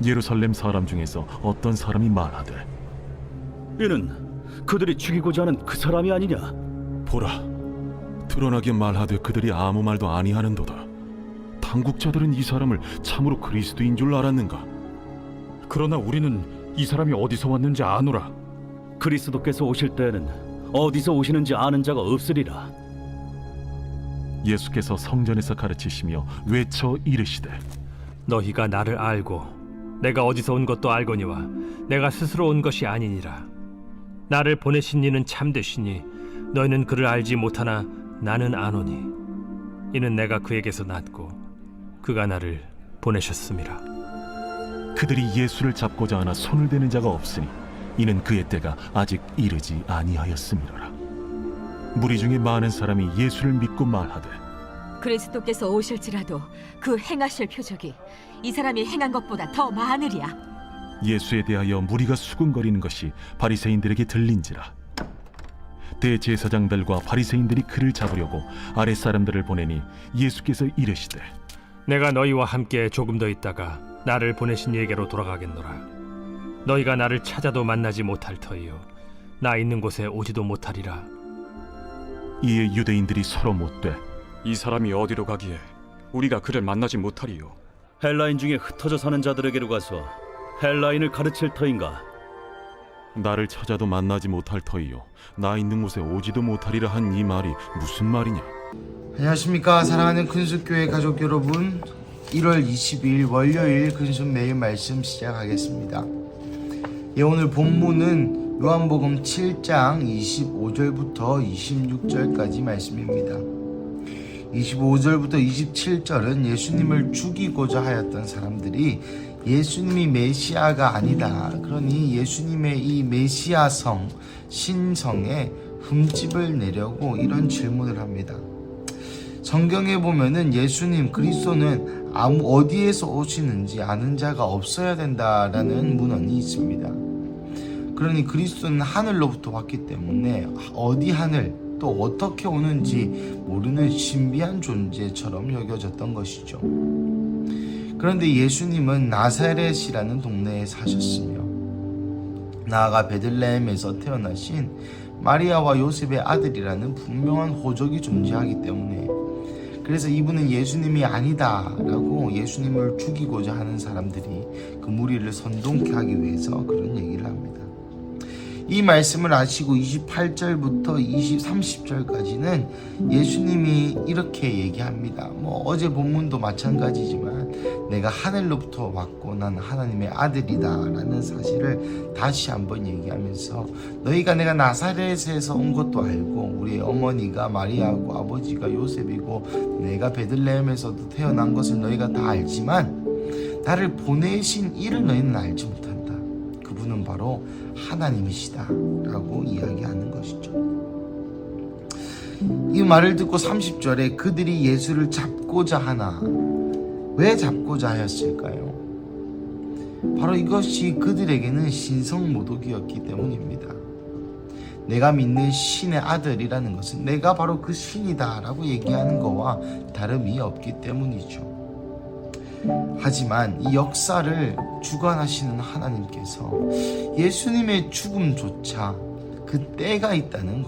예루살렘 사람 중에서 어떤 사람이 말하되, 이는 그들이 죽이고자 하는 그 사람이 아니냐? 보라, 드러나게 말하되 그들이 아무 말도 아니하는도다. 당국자들은 이 사람을 참으로 그리스도인 줄 알았는가? 그러나 우리는 이 사람이 어디서 왔는지 아노라. 그리스도께서 오실 때에는 어디서 오시는지 아는 자가 없으리라. 예수께서 성전에서 가르치시며 외쳐 이르시되, 너희가 나를 알고 내가 어디서 온 것도 알거니와 내가 스스로 온 것이 아니니라. 나를 보내신 이는 참되시니 너희는 그를 알지 못하나 나는 아노니 이는 내가 그에게서 났고 그가 나를 보내셨음이라. 그들이 예수를 잡고자 하나 손을 대는 자가 없으니 이는 그의 때가 아직 이르지 아니하였음이로라. 무리 중에 많은 사람이 예수를 믿고 말하되, 그리스도께서 오실지라도 그 행하실 표적이 이 사람이 행한 것보다 더 많으리야. 예수에 대하여 무리가 수군거리는 것이 바리새인들에게 들린지라. 대제사장들과 바리새인들이 그를 잡으려고 아랫 사람들을 보내니 예수께서 이르시되, 내가 너희와 함께 조금 더 있다가 나를 보내신 이에게로 돌아가겠노라. 너희가 나를 찾아도 만나지 못할 터이요 나 있는 곳에 오지도 못하리라. 이에 유대인들이 서로 묻되, 이 사람이 어디로 가기에 우리가 그를 만나지 못하리요? 헬라인 중에 흩어져 사는 자들에게로 가서 헬라인을 가르칠 터인가? 나를 찾아도 만나지 못할 터이요 나 있는 곳에 오지도 못하리라 한 이 말이 무슨 말이냐? 안녕하십니까 사랑하는 근수교회 가족 여러분, 1월 22일 월요일 근수 매일 말씀 시작하겠습니다. 오늘 본문은 요한복음 7장 25절부터 26절까지 말씀입니다. 25절부터 27절은 예수님을 죽이고자 하였던 사람들이 예수님이 메시아가 아니다, 그러니 예수님의 이 메시아성, 신성에 흠집을 내려고 이런 질문을 합니다. 성경에 보면은 예수님 그리스도는 아무 어디에서 오시는지 아는 자가 없어야 된다라는 문헌이 있습니다. 그러니 그리스도는 하늘로부터 왔기 때문에 어디 하늘 또 어떻게 오는지 모르는 신비한 존재처럼 여겨졌던 것이죠. 그런데 예수님은 나사렛이라는 동네에 사셨으며 나아가 베들레헴에서 태어나신 마리아와 요셉의 아들이라는 분명한 호적이 존재하기 때문에, 그래서 이분은 예수님이 아니다라고 예수님을 죽이고자 하는 사람들이 그 무리를 선동케 하기 위해서 그런 얘기를 합니다. 이 말씀을 아시고 28절부터 30절까지는 예수님이 이렇게 얘기합니다. 어제 본문도 마찬가지지만 내가 하늘로부터 왔고 나는 하나님의 아들이다 라는 사실을 다시 한번 얘기하면서, 너희가 내가 나사렛에서 온 것도 알고 우리의 어머니가 마리아고 아버지가 요셉이고 내가 베들레헴에서도 태어난 것을 너희가 다 알지만 나를 보내신 이를 너희는 알지 못한다. 그분은 바로 하나님이시다 라고 이야기하는 것이죠. 이 말을 듣고 30절에 그들이 예수를 잡고자 하나, 왜 잡고자 하였을까요? 바로 이것이 그들에게는 신성모독이었기 때문입니다. 내가 믿는 신의 아들이라는 것은 내가 바로 그 신이다 라고 얘기하는 것과 다름이 없기 때문이죠. 하지만 이 역사를 주관하시는 하나님께서 예수님의 죽음조차 그 때가 있다는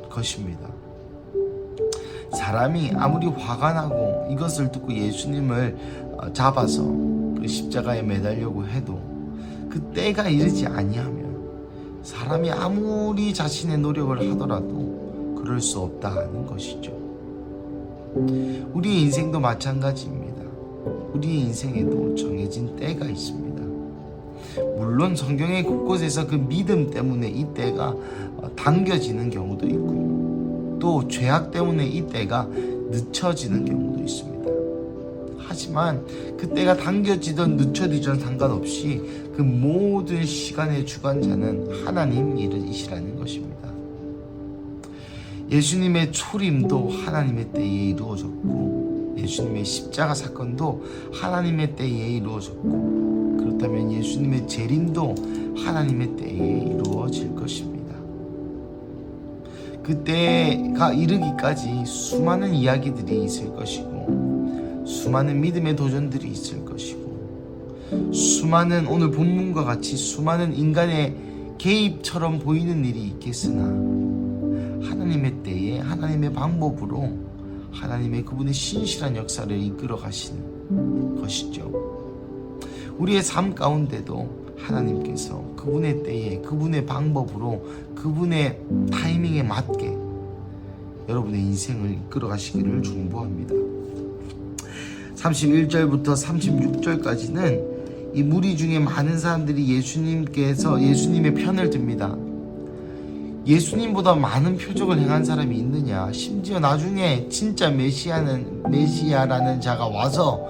것입니다. 사람이 아무리 화가 나고 이것을 듣고 예수님을 잡아서 그 십자가에 매달려고 해도 그 때가 이르지 아니하면 사람이 아무리 자신의 노력을 하더라도 그럴 수 없다는 것이죠. 우리의 인생도 마찬가지입니다. 우리의 인생에도 정해진 때가 있습니다. 물론 성경의 곳곳에서 그 믿음 때문에 이 때가 당겨지는 경우도 있고요, 또 죄악 때문에 이 때가 늦춰지는 경우도 있습니다. 하지만 그 때가 당겨지든 늦춰지든 상관없이 그 모든 시간의 주관자는 하나님이시라는 것입니다. 예수님의 초림도 하나님의 때에 이루어졌고 예수님의 십자가 사건도 하나님의 때에 이루어졌고, 그렇다면 예수님의 재림도 하나님의 때에 이루어질 것입니다. 그때가 이르기까지 수많은 이야기들이 있을 것이고 수많은 믿음의 도전들이 있을 것이고 수많은 오늘 본문과 같이 수많은 인간의 개입처럼 보이는 일이 있겠으나 하나님의 때에 하나님의 방법으로 하나님의 그분의 신실한 역사를 이끌어 가시는 것이죠. 우리의 삶 가운데도 하나님께서 그분의 때에 그분의 방법으로 그분의 타이밍에 맞게 여러분의 인생을 이끌어 가시기를 중보합니다. 31절부터 36절까지는 이 무리 중에 많은 사람들이 예수님의 편을 듭니다. 예수님보다 많은 표적을 행한 사람이 있느냐? 심지어 나중에 진짜 메시아라는 자가 와서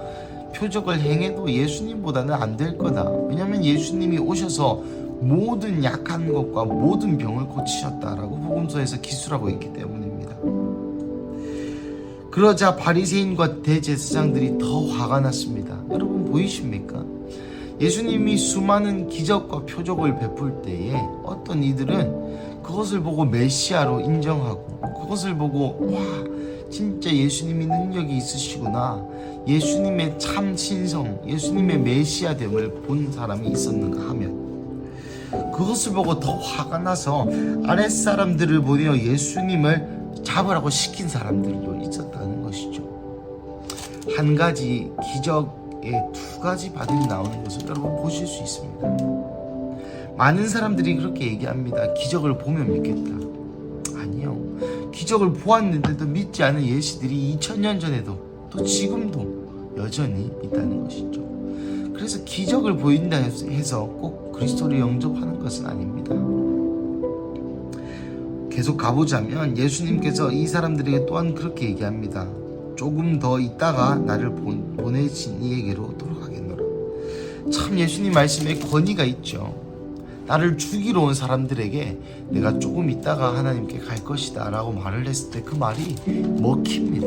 표적을 행해도 예수님보다는 안 될 거다. 왜냐하면 예수님이 오셔서 모든 약한 것과 모든 병을 고치셨다라고 복음서에서 기술하고 있기 때문입니다. 그러자 바리새인과 대제사장들이 더 화가 났습니다. 여러분 보이십니까? 예수님이 수많은 기적과 표적을 베풀 때에 어떤 이들은 그것을 보고 메시아로 인정하고 그것을 보고 와 진짜 예수님이 능력이 있으시구나, 예수님의 참 신성, 예수님의 메시아됨을 본 사람이 있었는가 하면 그것을 보고 더 화가 나서 아랫사람들을 보내어 예수님을 잡으라고 시킨 사람들도 있었다는 것이죠. 한 가지 기적에 두 가지 바늘이 나오는 것을 여러분 보실 수 있습니다. 많은 사람들이 그렇게 얘기합니다. 기적을 보면 믿겠다. 아니요. 기적을 보았는데도 믿지 않은 예시들이 2000년 전에도 또 지금도 여전히 있다는 것이죠. 그래서 기적을 보인다 해서 꼭 그리스도를 영접하는 것은 아닙니다. 계속 가보자면 예수님께서 이 사람들에게 또한 그렇게 얘기합니다. 조금 더 있다가 나를 보내신 이에게로 돌아가겠노라. 참 예수님 말씀에 권위가 있죠. 나를 죽이러 온 사람들에게 내가 조금 있다가 하나님께 갈 것이다 라고 말을 했을 때 그 말이 먹힙니다.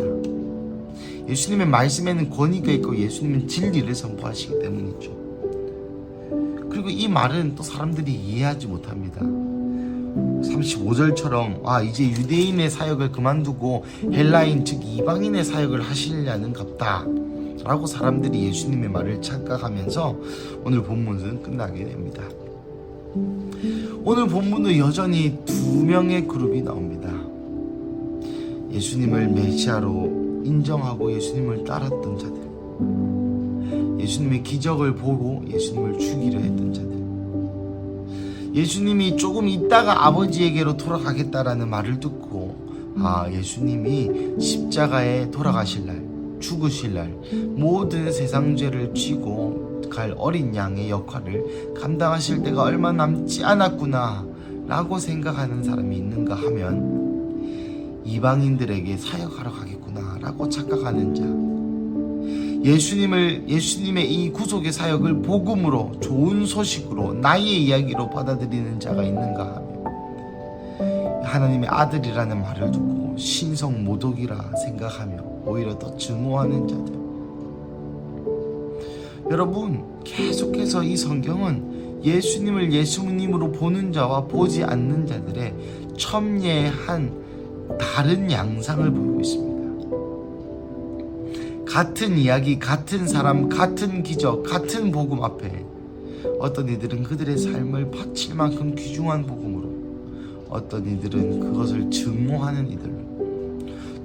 예수님의 말씀에는 권위가 있고 예수님은 진리를 선포하시기 때문이죠. 그리고 이 말은 또 사람들이 이해하지 못합니다. 35절처럼 이제 유대인의 사역을 그만두고 헬라인 즉 이방인의 사역을 하시려는 갑다 라고 사람들이 예수님의 말을 착각하면서 오늘 본문은 끝나게 됩니다. 오늘 본문은 여전히 두 명의 그룹이 나옵니다. 예수님을 메시아로 인정하고 예수님을 따랐던 자들, 예수님의 기적을 보고 예수님을 죽이려 했던 자들, 예수님이 조금 있다가 아버지에게로 돌아가겠다라는 말을 듣고 예수님이 십자가에 돌아가실 날, 죽으실 날 모든 세상 죄를 쥐고 갈 어린 양의 역할을 감당하실 때가 얼마 남지 않았구나 라고 생각하는 사람이 있는가 하면 이방인들에게 사역하러 가겠구나 라고 착각하는 자, 예수님의 이 구속의 사역을 복음으로 좋은 소식으로 나의 이야기로 받아들이는 자가 있는가 하면 하나님의 아들이라는 말을 듣고 신성 모독이라 생각하며 오히려 더 증오하는 자들. 여러분 계속해서 이 성경은 예수님을 예수님으로 보는 자와 보지 않는 자들의 첨예한 다른 양상을 보이고 있습니다. 같은 이야기, 같은 사람, 같은 기적, 같은 복음 앞에 어떤 이들은 그들의 삶을 바칠 만큼 귀중한 복음으로, 어떤 이들은 그것을 증오하는 이들,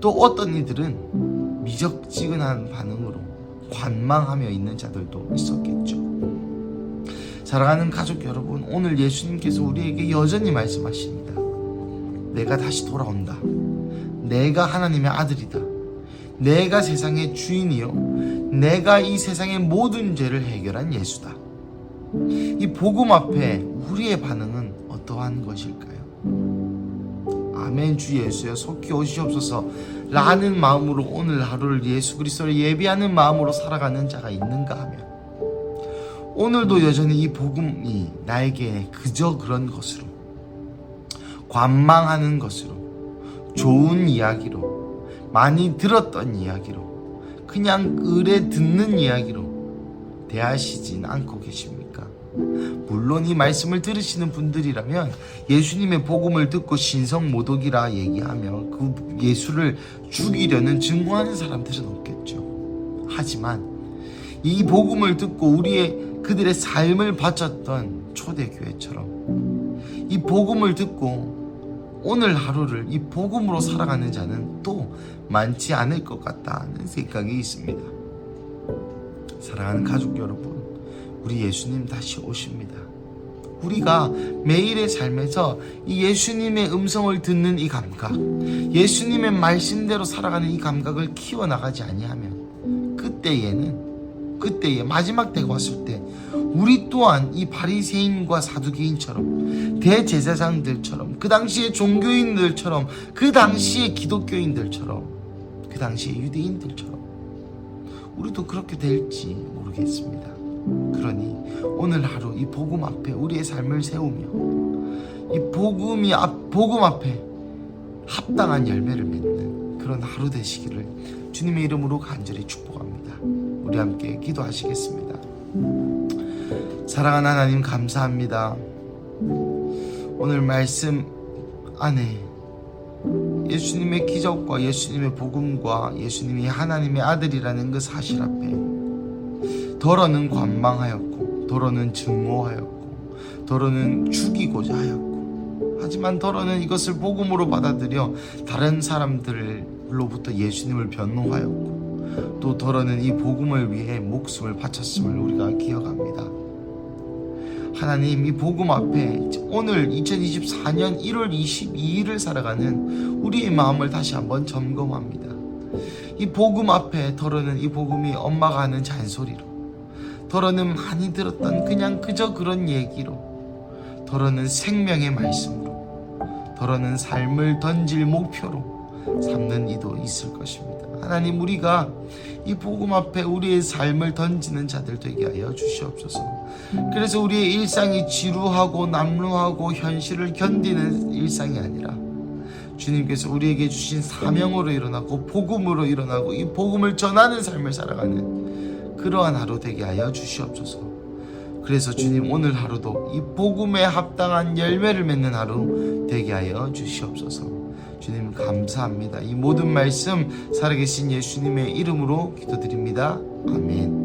또 어떤 이들은 미적지근한 반응으로 관망하며 있는 자들도 있었겠죠. 사랑하는 가족 여러분, 오늘 예수님께서 우리에게 여전히 말씀하십니다. 내가 다시 돌아온다. 내가 하나님의 아들이다. 내가 세상의 주인이요 내가 이 세상의 모든 죄를 해결한 예수다. 이 복음 앞에 우리의 반응은 어떠한 것일까요? 아멘 주 예수여 속히 오시옵소서 라는 마음으로 오늘 하루를 예수 그리스도를 예비하는 마음으로 살아가는 자가 있는가 하면 오늘도 여전히 이 복음이 나에게 그저 그런 것으로, 관망하는 것으로, 좋은 이야기로, 많이 들었던 이야기로, 그냥 의뢰 듣는 이야기로 대하시진 않고 계십니까? 물론 이 말씀을 들으시는 분들이라면 예수님의 복음을 듣고 신성모독이라 얘기하며 그 예수를 죽이려는 증오하는 사람들은 없겠죠. 하지만 이 복음을 듣고 우리의 그들의 삶을 바쳤던 초대교회처럼 이 복음을 듣고 오늘 하루를 이 복음으로 살아가는 자는 또 많지 않을 것 같다는 생각이 있습니다. 사랑하는 가족 여러분, 우리 예수님 다시 오십니다. 우리가 매일의 삶에서 이 예수님의 음성을 듣는 이 감각, 예수님의 말씀대로 살아가는 이 감각을 키워나가지 아니하면 그때에 마지막 때가 왔을 때 우리 또한 이 바리새인과 사두개인처럼 대제사장들처럼 그 당시의 종교인들처럼 그 당시의 기독교인들처럼 그 당시의 유대인들처럼 우리도 그렇게 될지 모르겠습니다. 그러니 오늘 하루 이 복음 앞에 우리의 삶을 세우며 이 복음 앞에 합당한 열매를 맺는 그런 하루 되시기를 주님의 이름으로 간절히 축복합니다. 우리 함께 기도하시겠습니다. 사랑하는 하나님, 감사합니다. 오늘 말씀 안에 예수님의 기적과 예수님의 복음과 예수님이 하나님의 아들이라는 그 사실 앞에 더러는 관망하였고 더러는 증오하였고 더러는 죽이고자 하였고, 하지만 더러는 이것을 복음으로 받아들여 다른 사람들로부터 예수님을 변호하였고, 또 더러는 이 복음을 위해 목숨을 바쳤음을 우리가 기억합니다. 하나님, 이 복음 앞에 오늘 2024년 1월 22일을 살아가는 우리의 마음을 다시 한번 점검합니다. 이 복음 앞에 더러는 이 복음이 엄마가 하는 잔소리로, 더러는 많이 들었던 그저 그런 얘기로, 더러는 생명의 말씀으로, 더러는 삶을 던질 목표로 삼는 이도 있을 것입니다. 하나님, 우리가 이 복음 앞에 우리의 삶을 던지는 자들 되게 하여 주시옵소서. 그래서 우리의 일상이 지루하고 남루하고 현실을 견디는 일상이 아니라 주님께서 우리에게 주신 사명으로 일어나고 복음으로 일어나고 이 복음을 전하는 삶을 살아가는 그러한 하루 되게 하여 주시옵소서. 그래서 주님, 오늘 하루도 이 복음에 합당한 열매를 맺는 하루 되게 하여 주시옵소서. 주님, 감사합니다. 이 모든 말씀 살아계신 예수님의 이름으로 기도드립니다. 아멘.